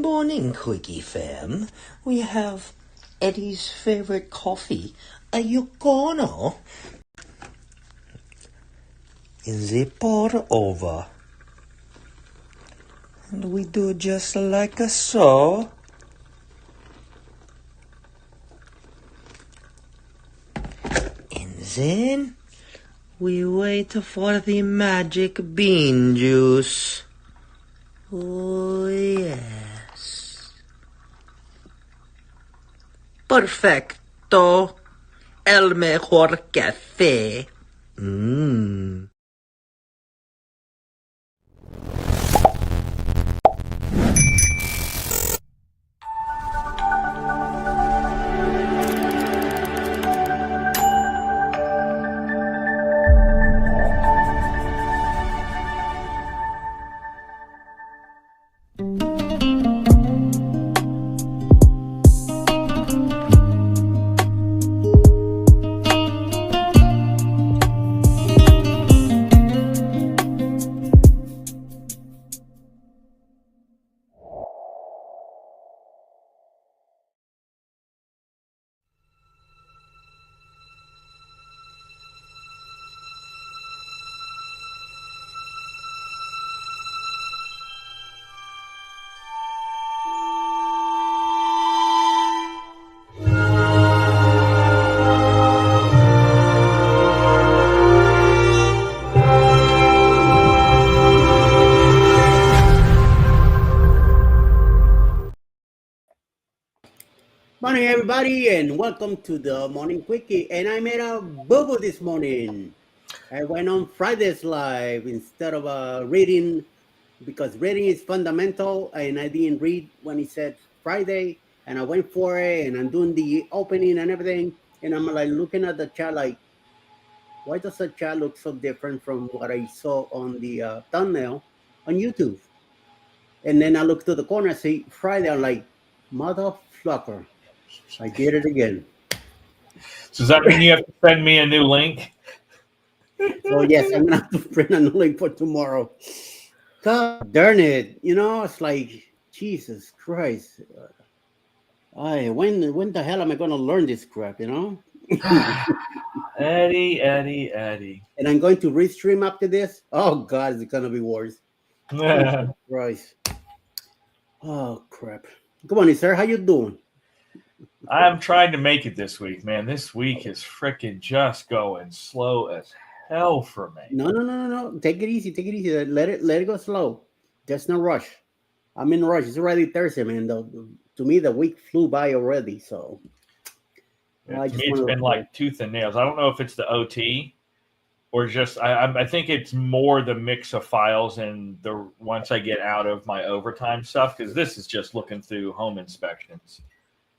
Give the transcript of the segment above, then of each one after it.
Morning Quickie fam. We have Eddie's favorite coffee, a Yukono, in the pour over. And we do just like so. And then we wait for the magic bean juice. Oh, yes. Perfecto. El mejor café. Mmm. Morning, everybody, and welcome to the Morning Quickie. And I made a boo-boo this morning. I went on Friday's live instead of reading, because reading is fundamental, and I didn't read when he said Friday, and I went for it, and I'm doing the opening and everything, and I'm like looking at the chat like, why does the chat look so different from what I saw on the thumbnail on YouTube? And then I look to the corner, I see Friday, I'm like, motherfucker. I did it again. So does that mean you have to send me a new link? So yes, I'm gonna have to print a new link for tomorrow. God darn it! You know, it's like Jesus Christ. When the hell am I gonna learn this crap? You know. Eddie. And I'm going to restream after this. Oh God, it's gonna be worse. Jesus Christ. Oh crap. Come on, sir. How you doing? I'm trying to make it this week, man. This week is freaking just going slow as hell for me. No. Take it easy. Let it go slow. There's no rush. I'm in a rush. It's already Thursday, man. To me, the week flew by already. So To me, it's been like tooth and nails. I don't know if it's the OT or just I think it's more the mix of files and the once I get out of my overtime stuff, because this is just looking through home inspections.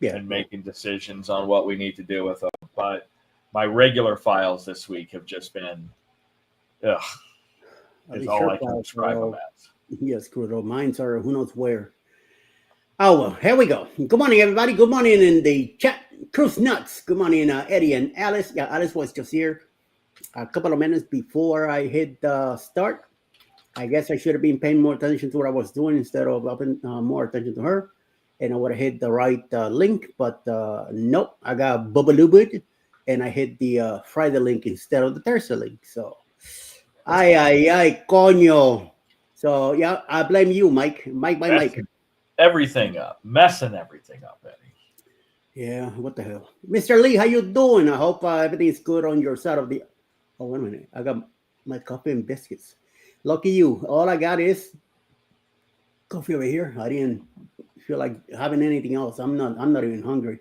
And making decisions on what we need to do with them. But my regular files this week have just been, is all I can describe them as. Yes, screwed up. Mine's are who knows where. Oh, well, here we go. Good morning, everybody. Good morning in the chat. Cruise Nuts. Good morning, Eddie and Alice. Yeah, Alice was just here a couple of minutes before I hit start. I guess I should have been paying more attention to what I was doing instead of more attention to her. And I would have hit the right link, but nope, I got bubbalooed, and I hit the Friday link instead of the Thursday link. So, ay, coño. So, yeah, I blame you, Mike. Mike. Everything up. Messing everything up, Eddie. Yeah, what the hell? Mr. Lee, how you doing? I hope everything's good on your side of the... Oh, wait a minute. I got my coffee and biscuits. Lucky you. All I got is coffee over here. I didn't feel like having anything else. I'm not even hungry.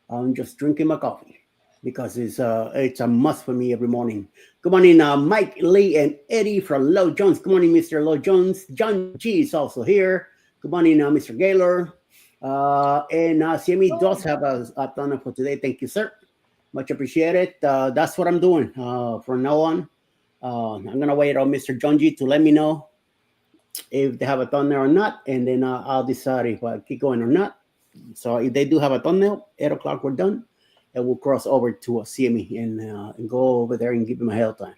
I'm just drinking my coffee because it's a must for me every morning. Good morning, Mike, Lee, and Eddie from Low Jones. Good morning, Mr. Low Jones. John G is also here. Good morning, Mr. Gaylor. And CME does have a ton for today. Thank you, sir. Much appreciated. That's what I'm doing from now on. I'm gonna wait on Mr. John G to let me know if they have a thumbnail or not, and then I'll decide if I keep going or not. So if they do have a thumbnail, 8 o'clock we're done, and we'll cross over to a CME and go over there and give him a hell time.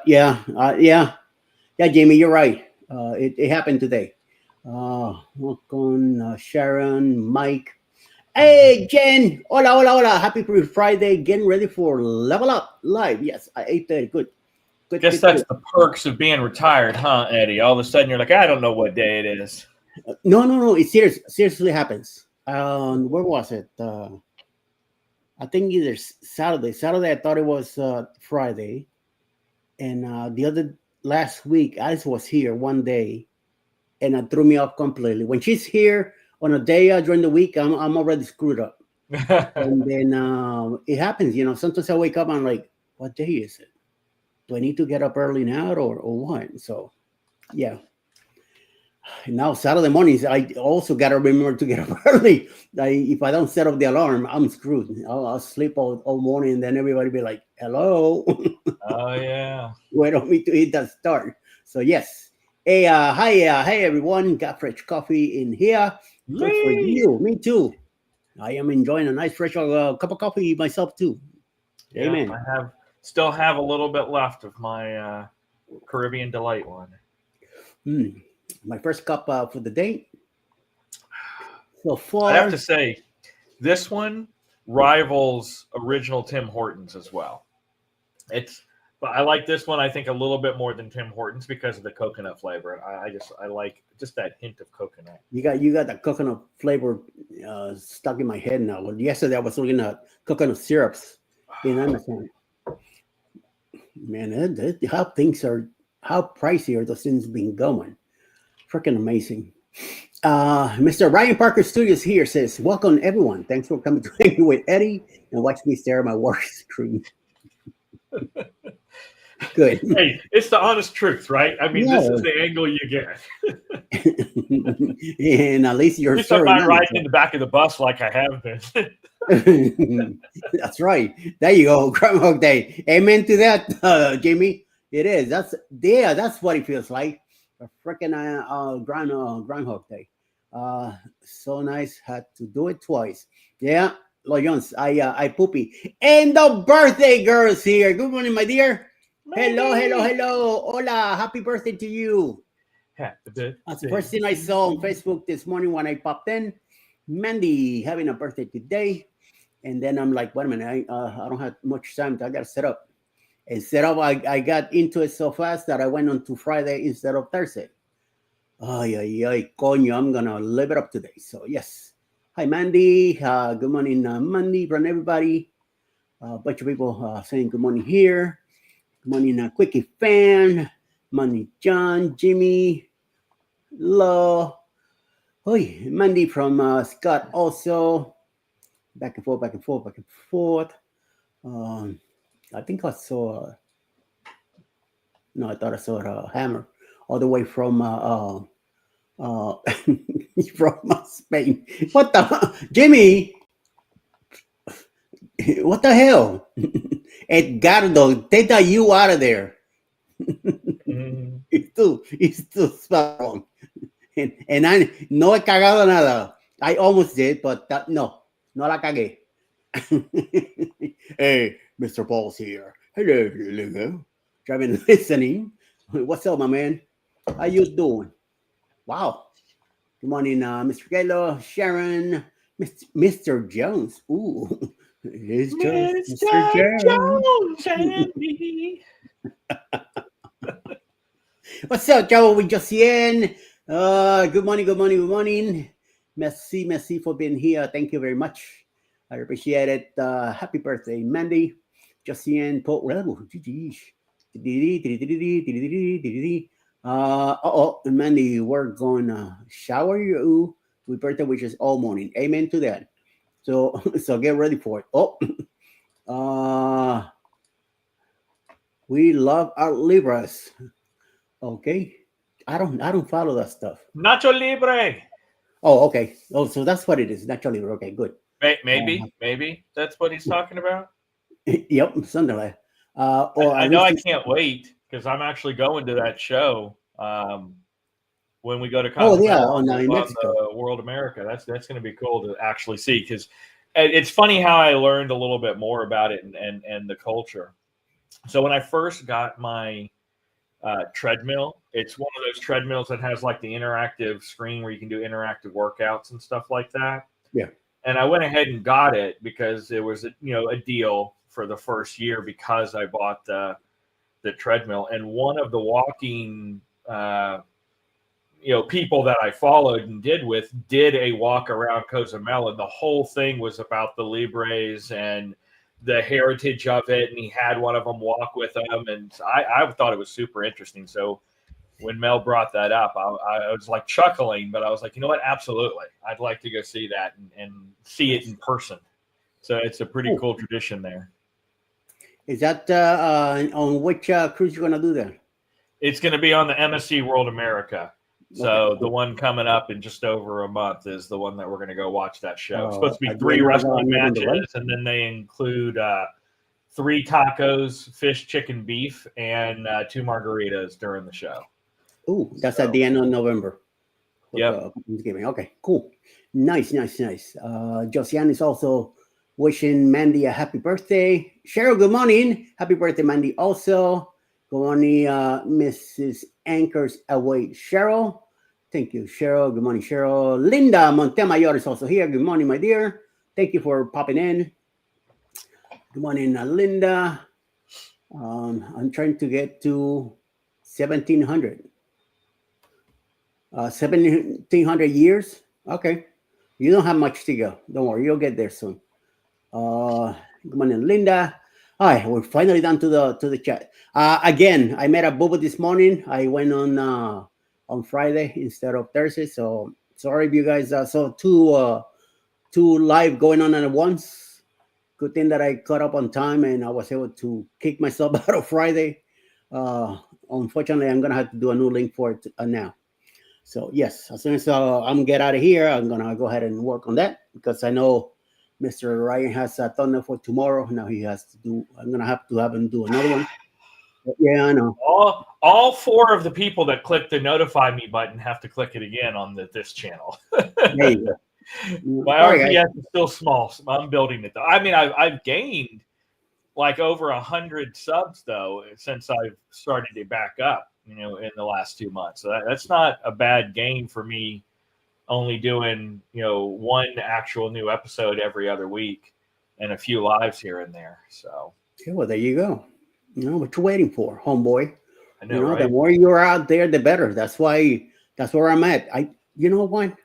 Yeah, Jamie, you're right. It happened today. Welcome, Sharon, Mike. Hey, Jen. Hola, hola, hola. Happy Friday. Getting ready for Level Up Live. Yes, at 8:30. Good. Good, Guess good, that's good. the perks of being retired, huh, Eddie? All of a sudden you're like, I don't know what day it is. No. It seriously happens. Where was it? I think either Saturday. Saturday, I thought it was Friday. And the other last week, Alice was here one day, and it threw me off completely. When she's here on a day during the week, I'm already screwed up. And then it happens, Sometimes I wake up, I'm like, what day is it? Do I need to get up early now or what? So, yeah. Now Saturday mornings, I also got to remember to get up early. If I don't set up the alarm, I'm screwed. I'll sleep all morning, and then everybody be like, hello. Oh, yeah. Wait on me to hit that start. So, yes. Hey, hey, everyone. Got fresh coffee in here. Just for you. Me too. I am enjoying a nice fresh cup of coffee myself, too. Yeah, Amen. I still have a little bit left of my Caribbean Delight one. My first cup for the day. So far, I have to say, this one rivals original Tim Hortons as well. But I like this one, I think, a little bit more than Tim Hortons because of the coconut flavor. I like just that hint of coconut. You got the coconut flavor stuck in my head now. Well, yesterday I was looking at coconut syrups in Amazon. Man, how pricey are those things been going? Freaking amazing. Mr. Ryan Parker Studios here says, welcome everyone. Thanks for coming to hang with Eddie and watch me stare at my work screen. Good. Hey, it's the honest truth, right? I mean, This is the angle you get. And at least you're I'm not riding in the back of the bus like I have been. That's right. There you go. Groundhog Day. Amen to that, Jamie. It is. That's what it feels like. A freaking Groundhog Day. So nice. Had to do it twice. Yeah. Loyons, I poopy. And the birthday girls here. Good morning, my dear. Hello. Hola. Happy birthday to you. That's the first thing I saw on Facebook this morning when I popped in. Mandy having a birthday today. And then I'm like, wait a minute, I don't have much time. I got to set up. And set up, I got into it so fast that I went on to Friday instead of Thursday. Ay, coño, I'm going to live it up today. So, yes. Hi, Mandy. Good morning, Mandy, from everybody. A bunch of people saying good morning here. Good morning, Quickie fan. Money, John, Jimmy, Lo. Oi, Mandy from Scott also. Back and forth. I think I saw. No, I thought I saw a hammer all the way from from Spain. What the Jimmy? What the hell? Edgardo, take that you out of there. It's too spelled wrong. And I no he cagado nada. I almost did, but no la cagué. Hey, Mr. Paul's here. Hello. Driving listening. What's up, my man? How you doing? Wow. Good morning, Mr. Gallo, Sharon, Mr. Jones. Ooh. It's just Mr. Jones and me. What's up, Joe? We just in. Good morning. Merci for being here. Thank you very much. I appreciate it. Happy birthday, Mandy. Josiane Port. Mandy, we're going to shower you with birthday wishes all morning. Amen to that. So get ready for it. We love our Libras. Okay. I don't follow that stuff. Nacho Libre. Oh, okay. Oh, so that's what it is. Nacho Libre. Okay, good. Maybe that's what he's talking about. Yep, something like. I know I can't wait because I'm actually going to that show when we go to on Mexico. World America. That's going to be cool to actually see because it's funny how I learned a little bit more about it and the culture. So when I first got my treadmill. It's one of those treadmills that has like the interactive screen where you can do interactive workouts and stuff like that. Yeah. And I went ahead and got it because it was a deal for the first year because I bought the treadmill. And one of the walking people that I followed and did a walk around Cozumel, and the whole thing was about the Libres and the heritage of it. And he had one of them walk with him, and I thought it was super interesting. So when Mel brought that up, I was like chuckling, but I was like, you know what? Absolutely. I'd like to go see that and see it in person. So it's a pretty cool tradition there. Is that on which cruise you're going to do there? It's going to be on the MSC World America. So the one coming up in just over a month is the one that we're going to go watch that show. It's supposed to be 3 wrestling matches, and then they include 3 tacos, fish, chicken, beef, and 2 margaritas during the show. Oh, that's at the end of November. Yeah. Okay, cool. Nice. Josiane is also wishing Mandy a happy birthday. Cheryl, good morning. Happy birthday, Mandy. Also, good morning, Mrs. Anchors Away. Cheryl. Thank you, Cheryl. Good morning, Cheryl. Linda Montemayor is also here. Good morning, my dear. Thank you for popping in. Good morning, Linda. I'm trying to get to 1700. 1700 years. Okay. You don't have much to go. Don't worry. You'll get there soon. Good morning, Linda. Hi, we're finally down to the chat. Again, I met a booba this morning. I went on Friday instead of Thursday. So sorry if you guys saw two live going on at once. Good thing that I caught up on time and I was able to kick myself out of Friday. Unfortunately, I'm gonna have to do a new link for it now. So yes, as soon as I'm get out of here, I'm gonna go ahead and work on that because I know Mr. Ryan has a thunder for tomorrow. Now he has to do. I'm gonna have him do another one. But yeah, I know. All 4 of the people that click the notify me button have to click it again on this channel. There you go. My RPS is still small. So I'm building it though. I mean, I've gained like over 100 subs though since I've started to back up. In the last 2 months. So that's not a bad gain for me. Only doing 1 actual new episode every other week, and a few lives here and there. So yeah, well, there you go. What you waiting for, homeboy? I know, right? The more you're out there, the better. That's where I'm at. You know what?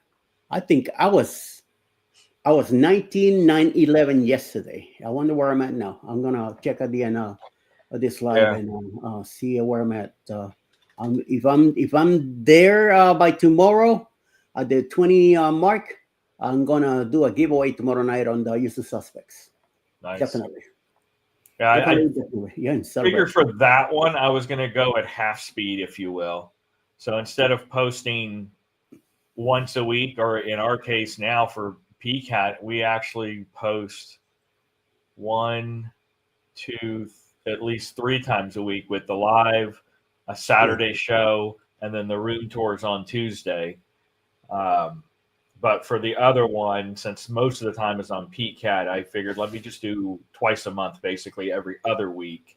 I think I was 19/9/11 yesterday. I wonder where I'm at now. I'm gonna check at the end of this live and see where I'm at. If I'm there by tomorrow at the 20 mark, I'm gonna do a giveaway tomorrow night on the Usual Suspects. Nice. Definitely. Yeah, definitely. Yeah, and figure for that one, I was gonna go at half speed, if you will. So instead of posting once a week, or in our case now for PCAT, we actually post 1, 2, at least 3 times a week with the live, a Saturday show, and then the room tours on Tuesday. But for the other one, since most of the time is on PCAT, I figured let me just do twice a month, basically every other week.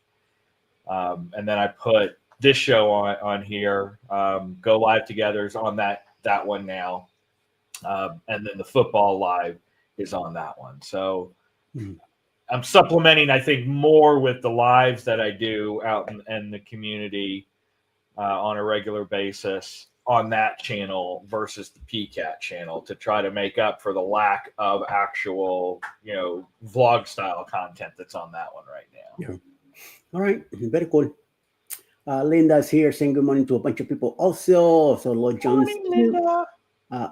And then I put this show on here, Go Live Together is on that one now. And then the football live is on that one. So I'm supplementing, I think, more with the lives that I do out in the community on a regular basis on that channel versus the PCAT channel to try to make up for the lack of actual, vlog style content that's on that one right now. Yeah. All right. Very cool. Linda's here saying good morning to a bunch of people also. So Lord John's Linda.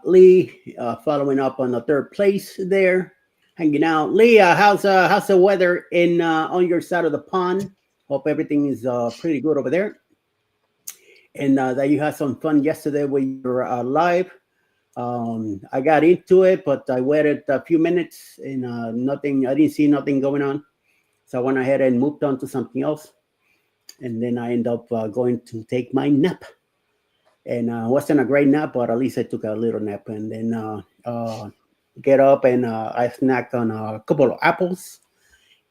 Lee following up on the 3rd place there, hanging out. Lee, how's the weather in on your side of the pond? Hope everything is pretty good over there. And that you had some fun yesterday with your live. I got into it, but I waited a few minutes and I didn't see nothing going on. So I went ahead and moved on to something else. And then I ended up going to take my nap. And it wasn't a great nap, but at least I took a little nap. And then get up and I snacked on a couple of apples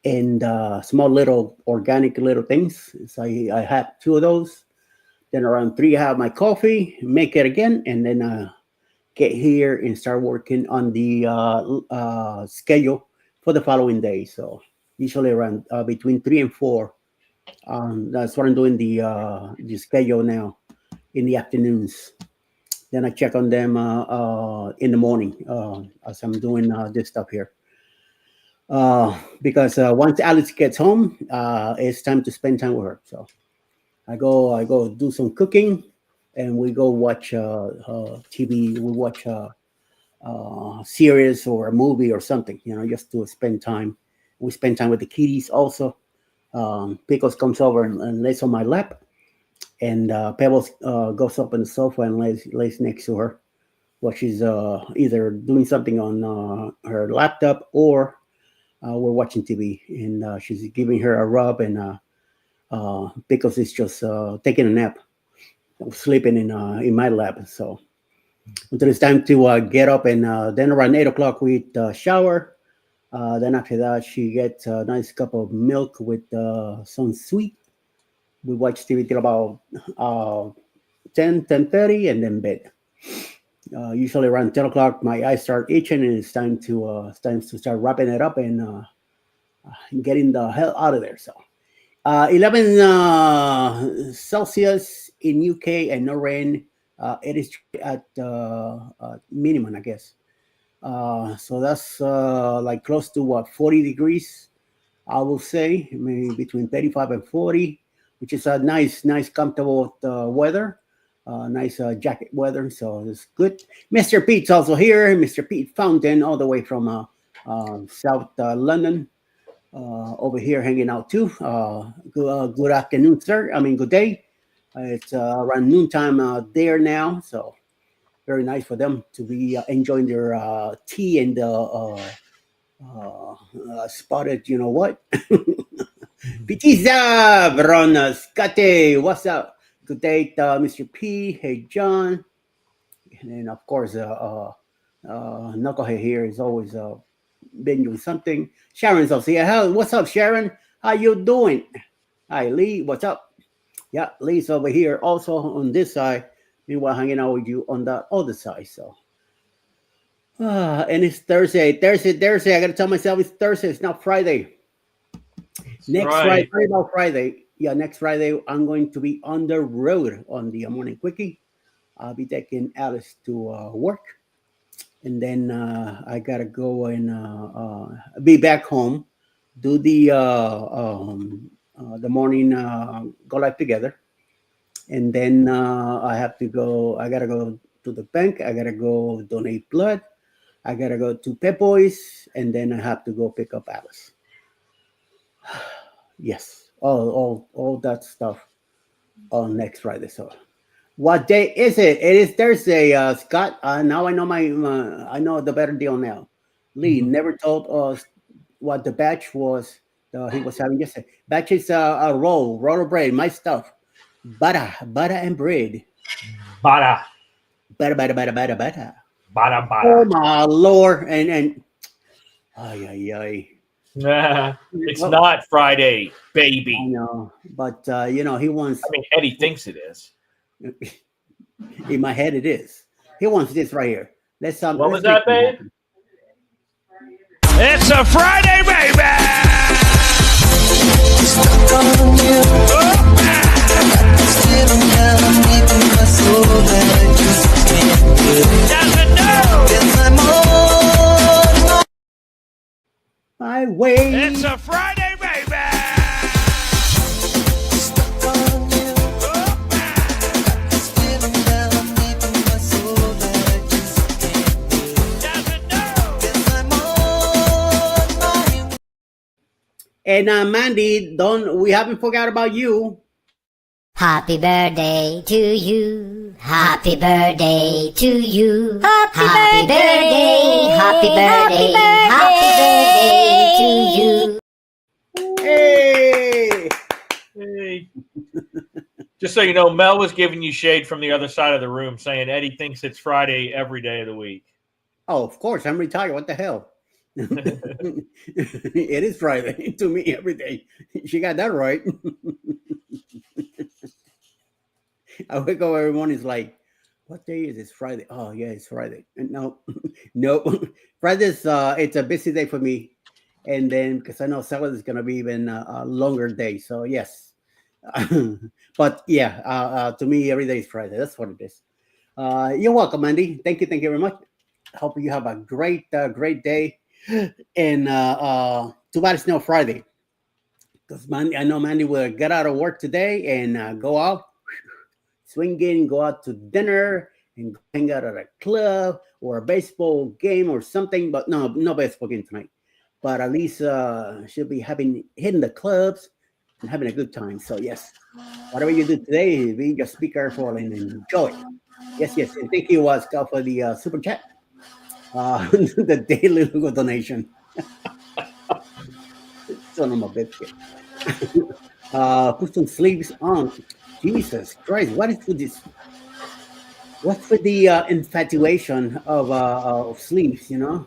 and small little organic little things. So I had 2 of those. Then around 3, I have my coffee, make it again, and then get here and start working on the schedule for the following day. So usually around between 3 and 4. That's what I'm doing the schedule now in the afternoons. Then I check on them in the morning as I'm doing this stuff here. Because once Alice gets home, it's time to spend time with her. So I go do some cooking, and we go watch TV. We watch series or a movie or something, just to spend time. We spend time with the kitties also. Pickles comes over and lays on my lap, and Pebbles goes up on the sofa and lays next to her while she's either doing something on her laptop or we're watching TV, and she's giving her a rub, and Pickles is just taking a nap, sleeping in my lap. So until it's time to get up, and then around 8 o'clock we shower. Then after that, she gets a nice cup of milk with some sweet. We watch TV till about 10:30, and then bed. Usually around 10 o'clock, my eyes start itching, and it's time to start wrapping it up and getting the hell out of there. So 11 Celsius in UK and no rain. It is at minimum, I guess. So that's like close to 40 degrees, I will say, maybe between 35 and 40, which is a nice, comfortable weather. Nice jacket weather, so it's good. Mr. Pete's also here. Mr. Pete Fountain, all the way from South London, over here hanging out too. Good afternoon, sir. I mean, good day. It's around noontime there now, so very nice for them to be enjoying their tea and spotted, you know what? Pizza, Verona, Scate, what's up? Good day, Mr. P. Hey, John. And then, of course, Knucklehead here is always been doing something. Sharon's also here. What's up, Sharon? How you doing? Hi, Lee. What's up? Yeah, Lee's over here also on this side. Meanwhile, hanging out with you on the other side. So, and it's Thursday. I got to tell myself it's Thursday. It's not Friday. Next Friday. Yeah, next Friday, I'm going to be on the road on the Morning Quickie. I'll be taking Alice to work. And then I got to go and be back home, do the morning Go Live Together. And then I got to go to the bank. I got to go donate blood. I got to go to Pep Boys. And then I have to go pick up Alice. Yes. All that stuff on next Friday. So, what day is it? It is Thursday, Scott. Now I know I know the better deal now. Lee never told us what the batch was he was having yesterday. Batch is a roll of bread, my stuff. Butter and bread. Butter. Oh my Lord! And ay. It's not Friday, baby. I know, but he wants. I mean, Eddie thinks it is. In my head, it is. He wants this right here. What was that, babe? It's a Friday, baby. Doesn't know. My way. It's a Friday, baby. And Mandy, we haven't forgot about you. Happy birthday to you. Happy birthday to you. Happy birthday. Happy birthday. Happy birthday to you. Hey. Just so you know, Mel was giving you shade from the other side of the room, saying Eddie thinks it's Friday every day of the week. Oh, of course. I'm retired. What the hell? It is Friday to me every day. She got that right. I wake up every morning. It's like, what day is this? Friday. Oh yeah, it's Friday. And no, no, Friday's it's a busy day for me. And then because I know Saturday is gonna be even a longer day. So yes, but yeah, to me every day is Friday. That's what it is. You're welcome, Andy. Thank you very much. Hope you have a great day. And too bad it's no Friday because I know Mandy will get out of work today and go out swinging, go out to dinner, and hang out at a club or a baseball game or something. But no baseball game tonight. But at least she'll be hitting the clubs and having a good time. So yes, whatever you do today, just be careful and enjoy. Yes. And thank you, Scott, for the super chat. The daily Lugo donation. Son of a biscuit. Put some sleeves on. Jesus Christ, what is with this? What's with the infatuation of sleeves? Ay,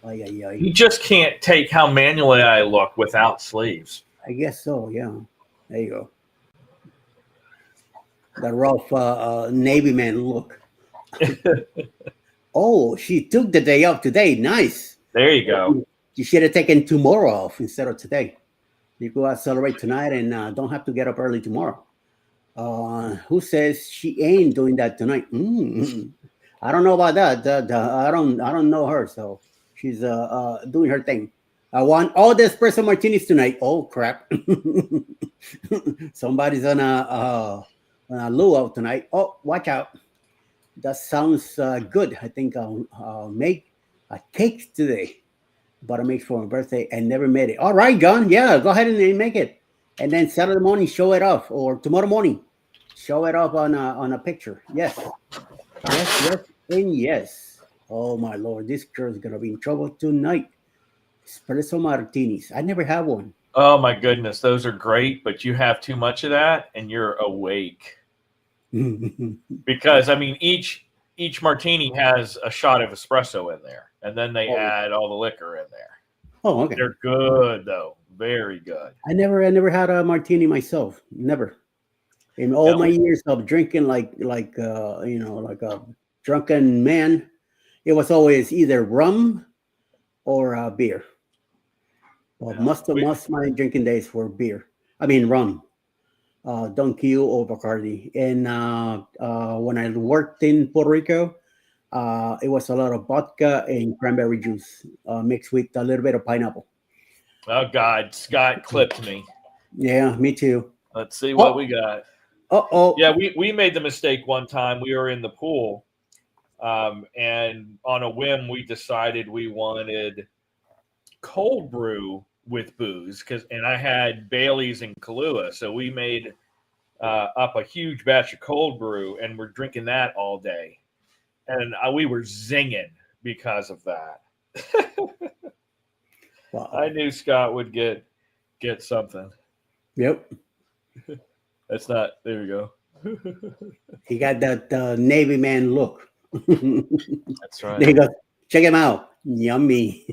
ay, ay. You just can't take how manually I look without sleeves. I guess so. Yeah. There you go. The rough Navy man look. Oh, she took the day off today. Nice. There you go. You should have taken tomorrow off instead of today. You go out celebrate tonight and don't have to get up early tomorrow. Who says she ain't doing that tonight? I don't know about that. I don't know her, so she's doing her thing. I want all the espresso martinis tonight. Oh crap! Somebody's on a luau tonight. Oh, watch out! That sounds good. I think I'll make a cake today. Buttermilk for my birthday and never made it. All right, John. Yeah, go ahead and make it. And then Saturday morning, show it off. Or tomorrow morning, show it off on a picture. Yes. And yes. Oh, my Lord. This girl's going to be in trouble tonight. Espresso martinis. I never have one. Oh, my goodness. Those are great, but you have too much of that and you're awake. Because, I mean, each martini has a shot of espresso in there, and then they add all the liquor in there. Oh, okay. They're good, though. Very good. I never had a martini myself. Never. In all my years of drinking, like a drunken man, it was always either rum or beer. Well, most of my drinking days were beer. I mean rum. Don Q or Bacardi. And when I worked in Puerto Rico, it was a lot of vodka and cranberry juice mixed with a little bit of pineapple. Oh, God. Scott clipped me. Yeah, me too. Let's see what we got. Uh-oh. Yeah, we made the mistake one time. We were in the pool, and on a whim, we decided we wanted cold brew with booze, and I had Bailey's and Kahlua, so we made up a huge batch of cold brew, and we're drinking that all day, and we were zinging because of that. Wow. I knew Scott would get something. Yep. That's not. There we go. He got that Navy man look. That's right. There you go. Check him out. Yummy.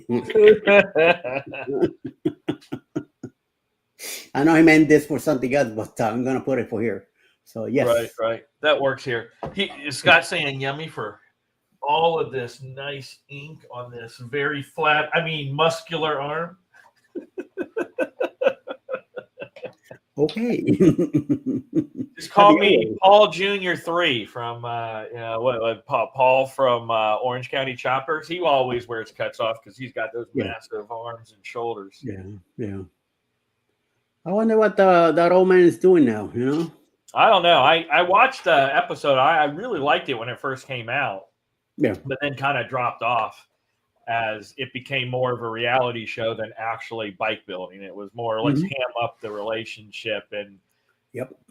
I know he meant this for something else, but I'm going to put it for here. So, yes. Right. That works here. Scott's saying yummy for all of this nice ink on this very flat, muscular arm. Okay. Just call me Paul Jr. 3 from Paul from Orange County Choppers. He always wears cuts off because he's got those massive arms and shoulders. Yeah. I wonder what that old man is doing now, I don't know. I watched the episode. I really liked it when it first came out. Yeah. But then kind of dropped off as it became more of a reality show than actually bike building. It was more, let's ham up the relationship and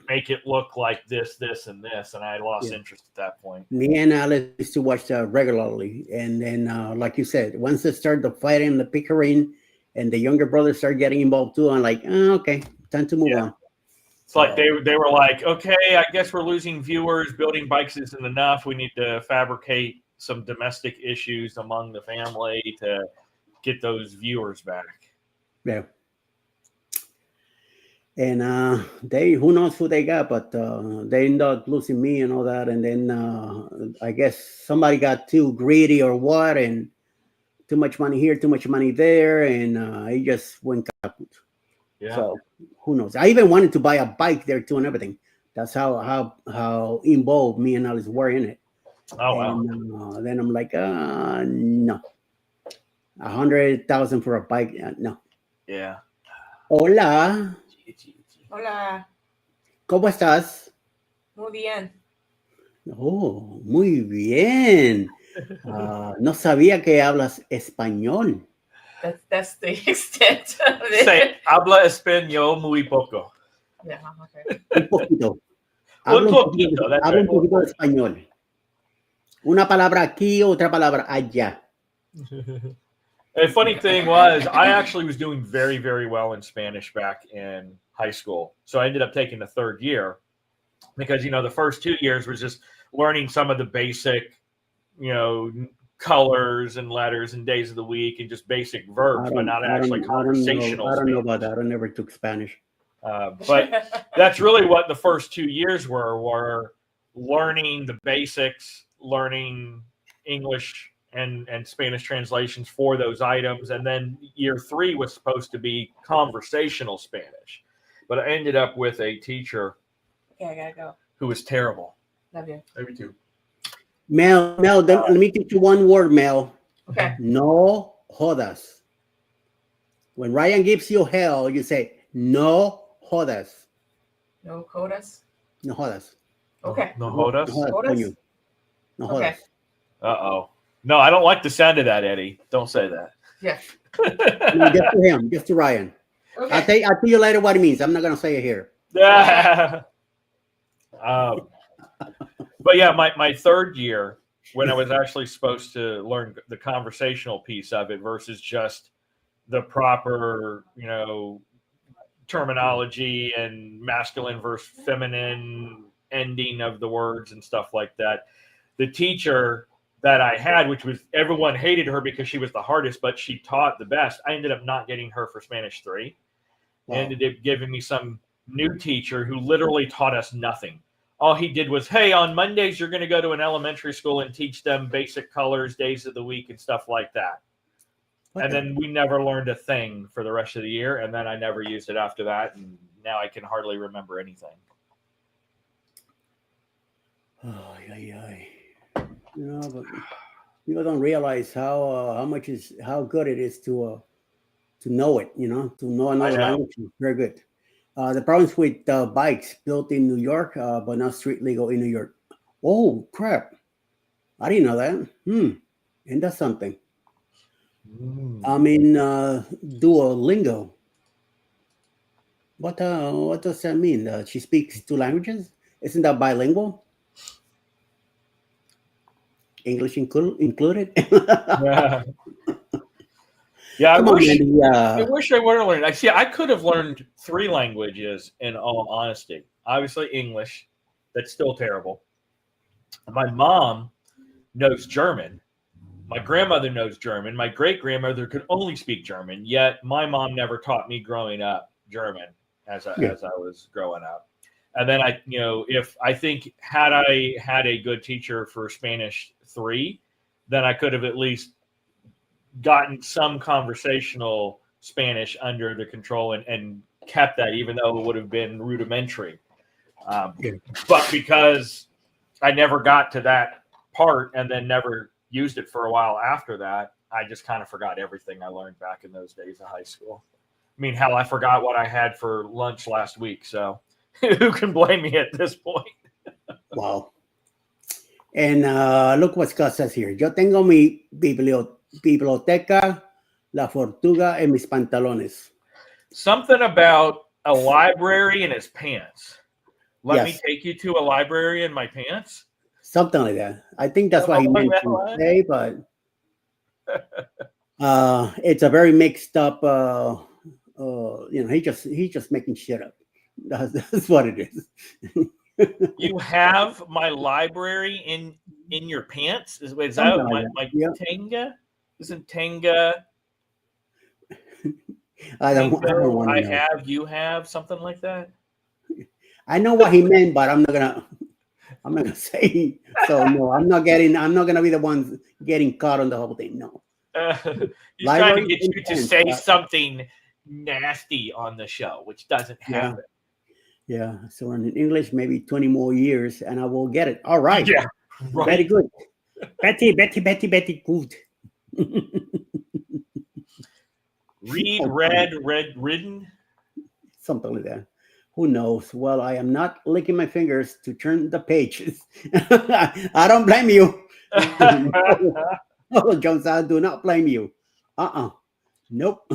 make it look like this, and this. And I lost interest at that point. Me and Alice used to watch that regularly. And then, like you said, once they started the fighting, the bickering, and the younger brothers started getting involved too, I'm like, okay, time to move on. It's like they were like, okay, I guess we're losing viewers. Building bikes isn't enough. We need to fabricate some domestic issues among the family to get those viewers back. Yeah. And they, who knows who they got, but they ended up losing me and all that. And then I guess somebody got too greedy or what, and too much money here, too much money there, and it just went kaput. Yeah. So who knows? I even wanted to buy a bike there too and everything. That's how involved me and Alice were in it. Oh wow. And then I'm like, no, 100,000 for a bike, no. Yeah. Hola, Hola. ¿cómo estás? Muy bien. Oh, muy bien. No sabía que hablas español. That's the extent of it. Say, habla español muy poco. Yeah, okay. Un poquito. Un Hablo poquito, that's hablo un right. poquito de español. Una palabra aquí, otra palabra allá. A funny thing was, I actually was doing very, very well in Spanish back in high school. So I ended up taking the third year because, the first 2 years was just learning some of the basic, colors and letters and days of the week and just basic verbs, but not actually conversational. I don't know about that. I never took Spanish. But that's really what the first 2 years were learning the basics, learning English and Spanish translations for those items. And then year 3 was supposed to be conversational Spanish. But I ended up with a teacher Okay, I gotta go. who was terrible. Love you. Love you too. Mel, let me teach you one word, Mel. Okay. No jodas. When Ryan gives you hell, you say, no jodas. No codas. No jodas. Okay. No jodas? No jodas, Jodas? coño. No jodas. Okay. Uh-oh. No, I don't like the sound of that, Eddie. Don't say that. Yeah. No, just to him, just to Ryan. Okay. I'll tell you later what it means. I'm not going to say it here. But yeah, my third year, when I was actually supposed to learn the conversational piece of it versus just the proper, terminology and masculine versus feminine ending of the words and stuff like that. The teacher that I had, which was everyone hated her because she was the hardest, but she taught the best. I ended up not getting her for Spanish 3. Wow. Ended up giving me some new teacher who literally taught us nothing. All he did was, hey, on Mondays, you're going to go to an elementary school and teach them basic colors, days of the week, and stuff like that. Okay. And then we never learned a thing for the rest of the year. And then I never used it after that. And now I can hardly remember anything. Oh, yeah. But people don't realize how good it is to know it. To know another language is very good. The problems with bikes built in New York, but not street legal in New York. Oh crap! I didn't know that. And that's something. I'm in Duolingo. What does that mean? She speaks 2 languages. Isn't that bilingual? English included. Yeah, I wish I would have learned. I could have learned 3 languages in all honesty. Obviously, English. That's still terrible. My mom knows German. My grandmother knows German. My great-grandmother could only speak German, yet my mom never taught me growing up German as I was growing up. And then had I had a good teacher for Spanish 3, then I could have at least gotten some conversational Spanish under the control and kept that, even though it would have been rudimentary. But because I never got to that part and then never used it for a while after that, I just kind of forgot everything I learned back in those days of high school. I mean, hell, I forgot what I had for lunch last week. So who can blame me at this point? Wow. And look what Scott says here. Yo tengo mi biblioteca, la fortuga en mis pantalones. Something about a library in his pants. Let me take you to a library in my pants? Something like that. I think that's what he meant to say, but it's a very mixed up, he's just making shit up. That's what it is. You have my library in your pants? Is that my Tenga? Isn't Tenga? I don't want I to know. have, you have, something like that. I know what he meant, but I'm not gonna say. So no, I'm not gonna be the one getting caught on the whole thing. No. He's trying to Library get you to intense, say something nasty on the show, which doesn't Yeah. happen. Yeah. So in English, maybe 20 more years, and I will get it. All right. Yeah, right. Very good. Betty, good. Read, ridden. Something like that. Who knows? Well, I am not licking my fingers to turn the pages. I don't blame you. No, Jones, I do not blame you. Nope.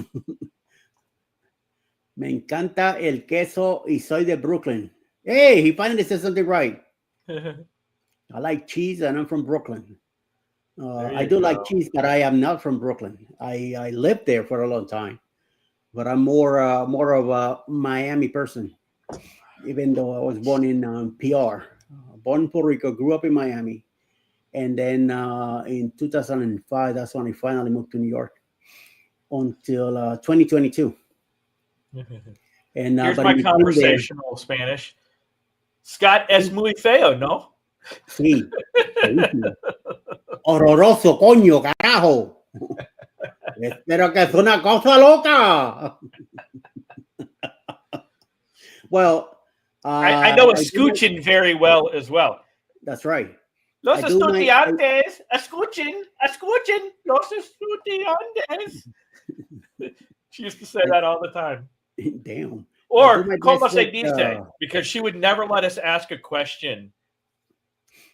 Me encanta el queso y soy de Brooklyn. Hey, he finally said something right. I like cheese and I'm from Brooklyn. I do like cheese, but I am not from Brooklyn. I lived there for a long time, but I'm more of a Miami person, even though I was born in PR. Born in Puerto Rico, grew up in Miami. And then in 2005, that's when I finally moved to New York until 2022. And here's but my in between conversational Spanish. Scott es muy feo, ¿no? Sí. Feísimo. Horroroso, coño, carajo. Espero que es una cosa loca. Well, I know escuchen very well as well. That's right. Los I do my- estudiantes, escuchen, los estudiantes. She used to say that all the time. Damn. Or my como best se with, dice, because she would never let us ask a question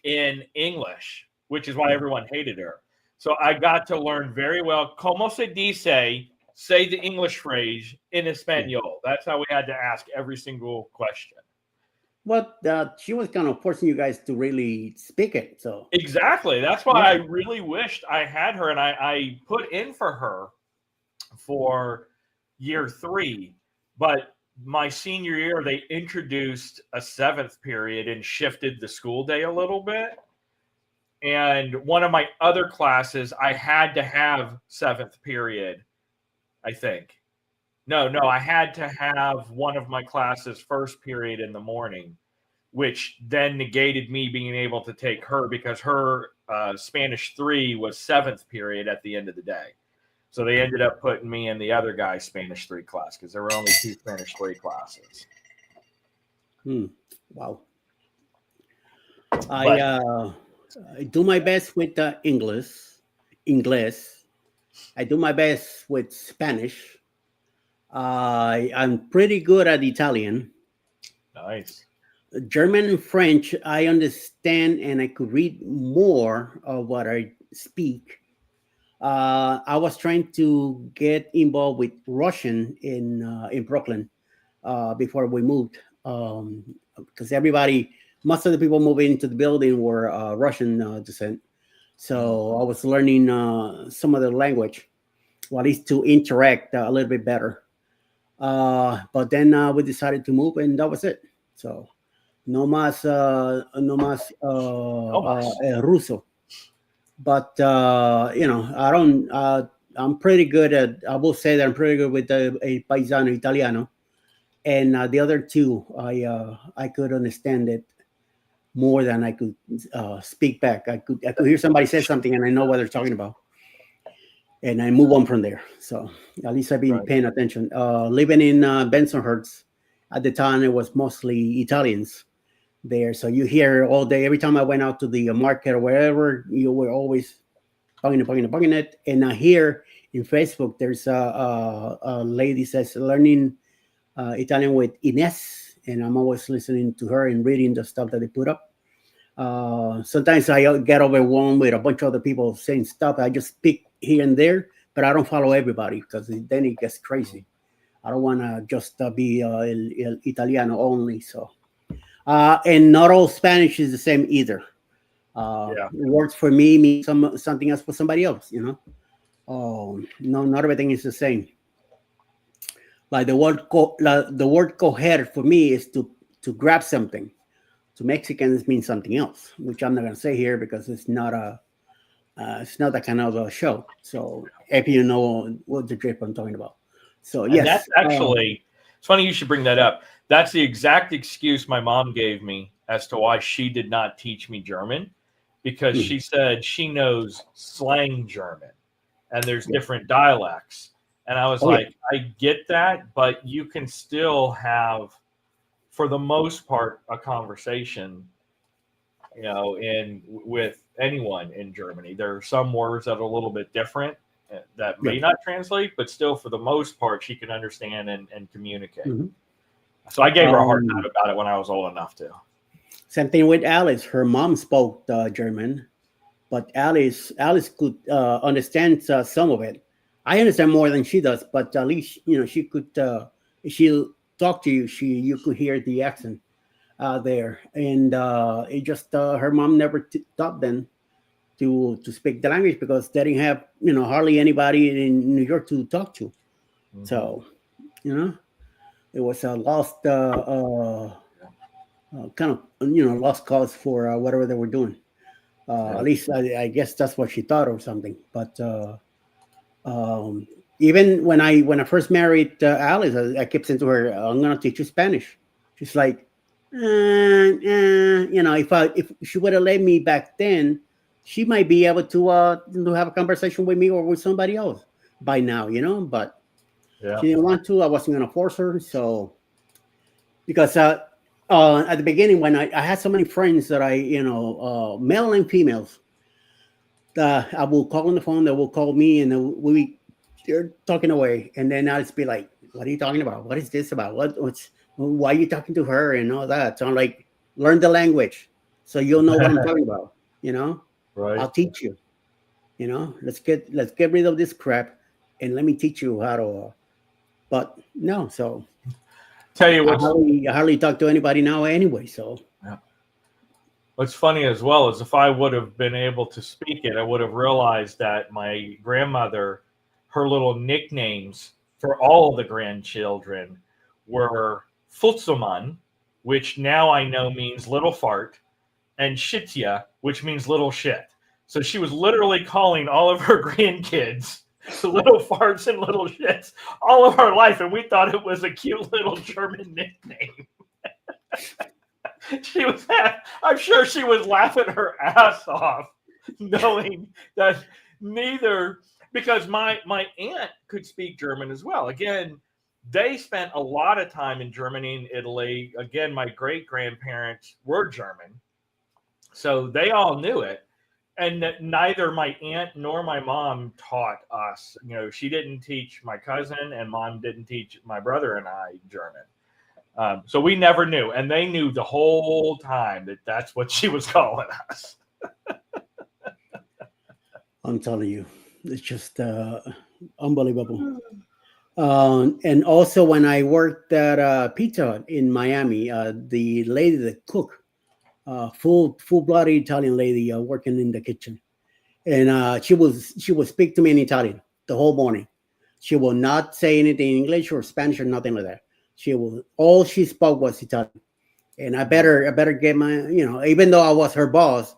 in English, which is why everyone hated her. So I got to learn very well como se dice, say the English phrase in Espanol. That's how we had to ask every single question. Well, she was kind of forcing you guys to really speak it. So exactly. That's why I really wished I had her, and I put in for her for year 3, but my senior year they introduced a 7th period and shifted the school day a little bit. And one of my other classes, I had to have 7th period, I think. No, I had to have one of my classes first period in the morning, which then negated me being able to take her because her Spanish 3 was 7th period at the end of the day. So they ended up putting me in the other guy's Spanish 3 class because there were only 2 Spanish 3 classes. Wow. I do my best with English. I do my best with Spanish. I'm pretty good at Italian. Nice. German and French, I understand, and I could read more of what I speak. I was trying to get involved with Russian in Brooklyn before we moved, because most of the people moving into the building were Russian descent. So I was learning some of the language, or at least to interact a little bit better. But then we decided to move, and that was it. So no más Ruso. But I'm pretty good at. I will say that I'm pretty good with a paisano Italiano, and the other two, I could understand it more than I could speak back. I could hear somebody say something, and I know what they're talking about, and I move on from there. So at least I've been paying attention. Living in Bensonhurst at the time, it was mostly Italians there. So you hear all day. Every time I went out to the market or wherever, you were always bugging it. And here in Facebook, there's a lady says learning Italian with Ines, and I'm always listening to her and reading the stuff that they put up. Sometimes I get overwhelmed with a bunch of other people saying stuff. I just pick here and there, but I don't follow everybody because then it gets crazy. I don't want to just be el Italiano only. So, and not all Spanish is the same either. It works for me, means something else for somebody else. No, not everything is the same. Like the word coger for me is to grab something. To Mexicans means something else, which I'm not going to say here because it's not that kind of a show. So if you know what the trip I'm talking about. So And yes, that's actually, it's funny you should bring that up. That's the exact excuse my mom gave me as to why she did not teach me German, because she said she knows slang German and there's different dialects. And I was like, I get that, but you can still have, for the most part, a conversation, with anyone in Germany. There are some words that are a little bit different that may not translate, but still, for the most part, she can understand and communicate. So I gave her a hard time about it when I was old enough to. Same thing with Alice. Her mom spoke German, but Alice could understand some of it. I understand more than she does, but at least she could. She'll talk to you. You could hear the accent there, and it just her mom never taught them to speak the language because they didn't have hardly anybody in New York to talk to. So it was a lost kind of lost cause for whatever they were doing. At least I guess that's what she thought or something. But even when I first married Alice, I kept saying to her, "I'm gonna teach you Spanish." She's like, if she would have let me back then, she might be able to have a conversation with me or with somebody else by now, But she didn't want to. I wasn't gonna force her. So because at the beginning when I had so many friends that male and females, I will call on the phone. They will call me, and they're talking away, and then I'll just be like, "What are you talking about? What is this about? Why are you talking to her and all that?" So I'm like, learn the language, so you'll know what I'm talking about. Right. I'll teach you. Let's get rid of this crap, and let me teach you how to. But no, so tell you what, I hardly talk to anybody now anyway. So. What's funny as well is if I would have been able to speak it, I would have realized that my grandmother, her little nicknames for all of the grandchildren were Futzelmann, which now I know means little fart, and Shitya, which means little shit. So she was literally calling all of her grandkids little farts and little shits all of her life, and we thought it was a cute little German nickname. I'm sure she was laughing her ass off, knowing that because my aunt could speak German as well. Again, they spent a lot of time in Germany and Italy. Again, my great-grandparents were German, so they all knew it. And neither my aunt nor my mom taught us. She didn't teach my cousin, and mom didn't teach my brother and I German. So we never knew, and they knew the whole time that that's what she was calling us. I'm telling you, it's just unbelievable. And also, when I worked at Pizza Hut in Miami, the lady, the cook, full-blooded Italian lady working in the kitchen, and she would speak to me in Italian the whole morning. She will not say anything in English or Spanish or nothing like that. All she spoke was Italian, and I better get my, even though I was her boss,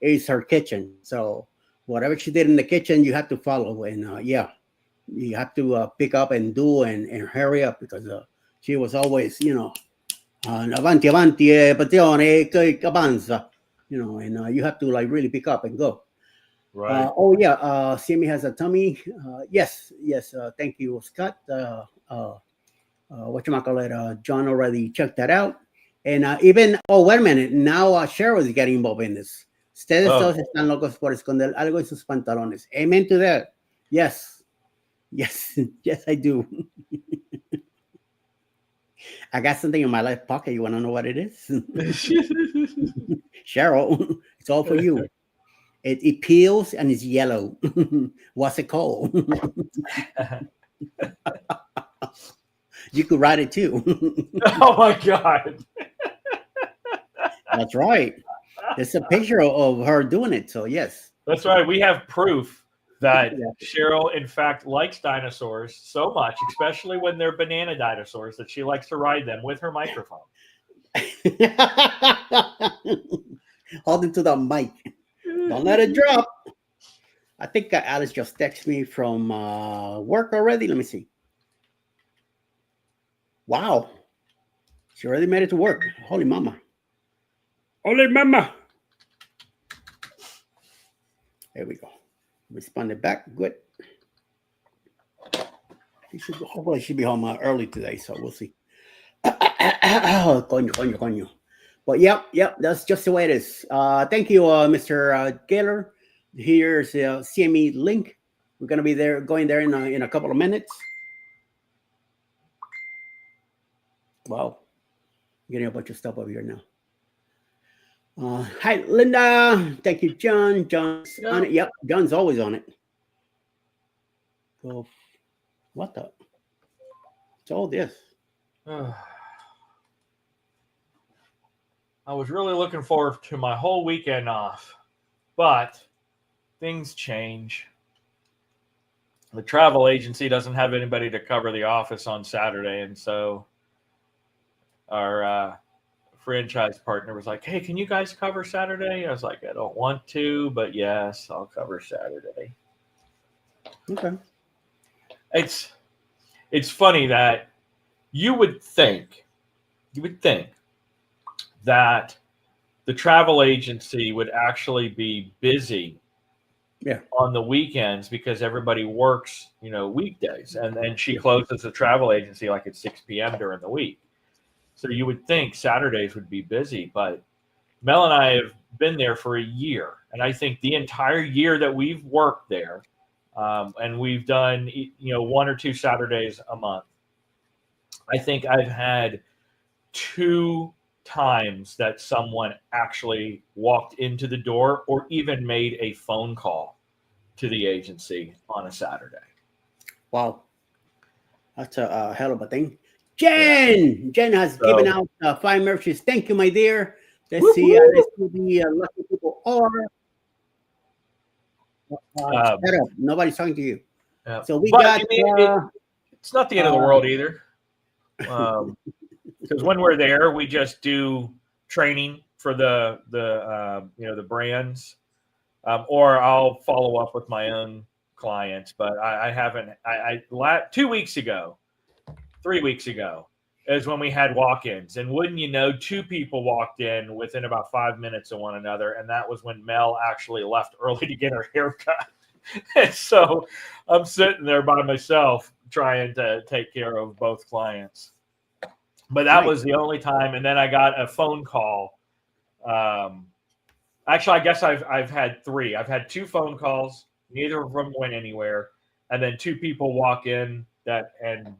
it's her kitchen. So whatever she did in the kitchen, you have to follow, and you have to pick up and do and hurry up because she was always, avanti, passione, che avanza, and you have to like really pick up and go. Right. Sammy has a tummy. Yes. Thank you, Scott. Whatchamacallit, John already checked that out. And even, wait a minute, now Cheryl is getting involved in this. Ustedes todos están locos por esconder algo en sus pantalones. Amen to that. Yes, I do. I got something in my left pocket. You want to know what it is? Cheryl, it's all for you. It peels and it's yellow. What's it called? You could write it too. Oh my God. That's right. There's a picture of her doing it. So yes. That's right. We have proof that Cheryl, in fact, likes dinosaurs so much, especially when they're banana dinosaurs, that she likes to ride them with her microphone. Hold it to the mic. Don't let it drop. I think Alice just texted me from work already. Let me see. Wow. She already made it to work. Holy mama. Holy mama. There we go. Responded back. Good. Hopefully she'll be home early today, so we'll see. Coño. But yep, that's just the way it is. Thank you, Mr. Gaylor. Here's a CME link. We're gonna be going there in a couple of minutes. Wow, getting a bunch of stuff over here now. Hi, Linda. Thank you, John. John's on it. Yep, John's always on it. So, what the? It's all this. I was really looking forward to my whole weekend off, but things change. The travel agency doesn't have anybody to cover the office on Saturday, and so our franchise partner was like, "Hey, can you guys cover Saturday?" I was like, "I don't want to, but yes, I'll cover Saturday." Okay. It's funny that you would think that the travel agency would actually be busy on the weekends because everybody works, weekdays, and she closes the travel agency like at 6 p.m. during the week. So you would think Saturdays would be busy, but Mel and I have been there for a year, and I think the entire year that we've worked there, and we've done, 1 or 2 Saturdays a month, I think I've had 2 times that someone actually walked into the door or even made a phone call to the agency on a Saturday. Wow. That's a hell of a thing. Jen has given out 5 merches. Thank you, my dear. Let's see who the lucky people are. Shut up. Nobody's talking to you. So we got... it's not the end of the world either. Because when we're there, we just do training for the brands, or I'll follow up with my own clients. But I haven't. 2 weeks ago, 3 weeks ago is when we had walk-ins, and wouldn't you know, 2 people walked in within about 5 minutes of one another, and that was when Mel actually left early to get her haircut. And so I'm sitting there by myself trying to take care of both clients. But that was the only time. And then I got a phone call. Actually, I guess I've had 3. I've had 2 phone calls. Neither of them went anywhere. And then 2 people walk in and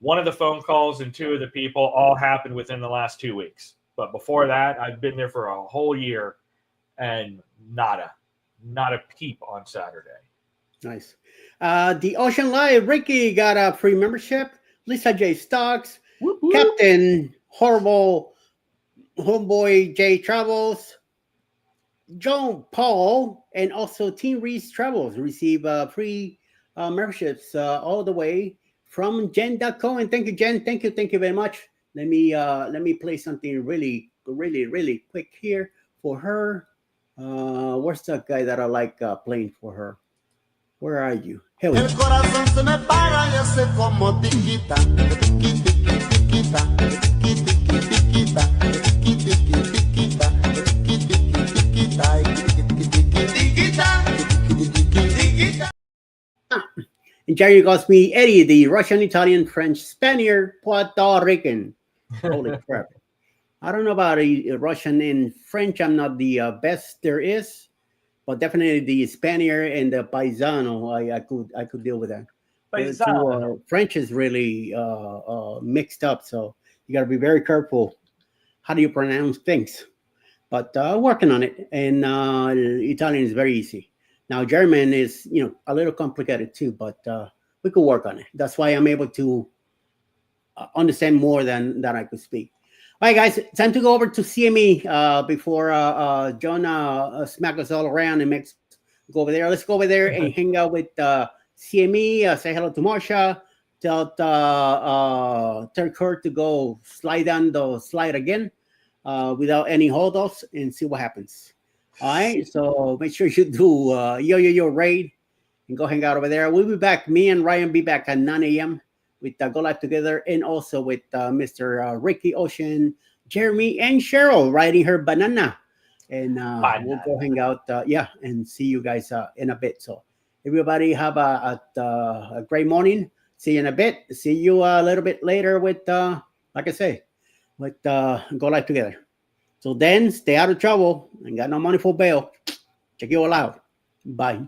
one of the phone calls and 2 of the people all happened within the last 2 weeks. But before that, I've been there for a whole year and not a peep on Saturday. Nice. The Ocean Live, Ricky got a free membership. Lisa J. Stocks. Woo-hoo. Captain Horrible Homeboy J Travels, John Paul, and also Team Reese Travels receive free memberships all the way from Jen.co. And thank you, Jen. Thank you very much. Let me play something really quick here for her. Where's that guy that I like playing for her? Where are you? Here we And Jerry goes me, Eddie, the Russian, Italian, French, Spaniard, Puerto Rican. Holy crap. I don't know about Russian and French. I'm not the best there is, but definitely the Spaniard and the Paisano, I could deal with that. French is really mixed up, so you got to be very careful. How do you pronounce things? But working on it. And Italian is very easy. Now German is a little complicated too, but we could work on it. That's why I'm able to understand more than I could speak. All right, guys, time to go over to CME before John smack us all around and makes go over there. Let's go over there and hang out with CME. Say hello to Marsha. Tell Kurt to go slide down the slide again without any hold-offs and see what happens. All right. So make sure you do yo raid and go hang out over there. We'll be back. Me and Ryan be back at 9 a.m. with Go Live Together, and also with Mr. Ricky Ocean, Jeremy, and Cheryl riding her banana. And we'll go hang out. And see you guys in a bit. So everybody have a great morning. See you in a bit. See you a little bit later with, like I say, with Go Live Together. So then stay out of trouble and got no money for bail. Check you all out. Bye.